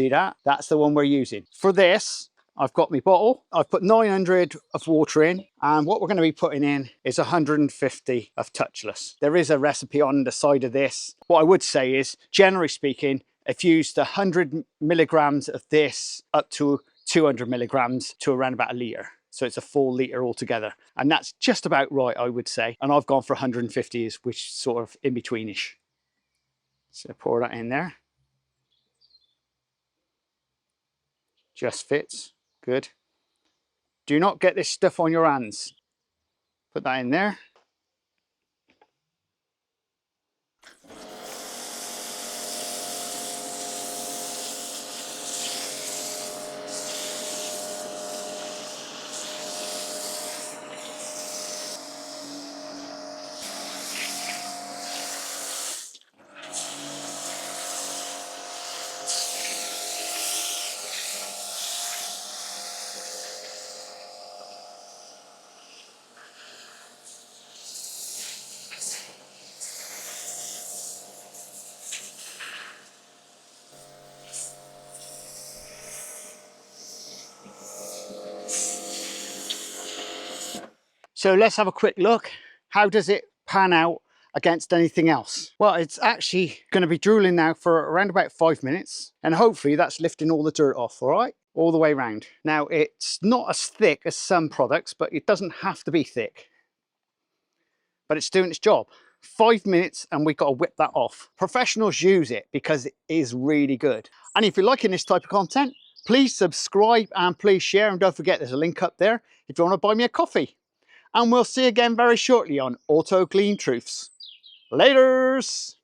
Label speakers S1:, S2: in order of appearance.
S1: See that? That's the one we're using. For this, I've got my bottle. I've put 900 of water in, and what we're going to be putting in is 150 of Touch-Less. There is a recipe on the side of this. What I would say is, generally speaking, if you use the 100 milligrams of this up to 200 milligrams to around about a litre. So it's a full litre altogether. And that's just about right, I would say. And I've gone for 150, which is sort of in betweenish. So pour that in there. Just fits. Good. Do not get this stuff on your hands. Put that in there. So let's have a quick look. How does it pan out against anything else? Well, it's actually going to be drooling now for around about 5 minutes, and hopefully that's lifting all the dirt off, all right? All the way around. Now, it's not as thick as some products, but it doesn't have to be thick. But it's doing its job. 5 minutes and we've got to whip that off. Professionals use it because it is really good. And if you're liking this type of content, please subscribe and please share, and don't forget there's a link up there if you want to buy me a coffee. And we'll see you again very shortly on Auto Clean Truths. Laters!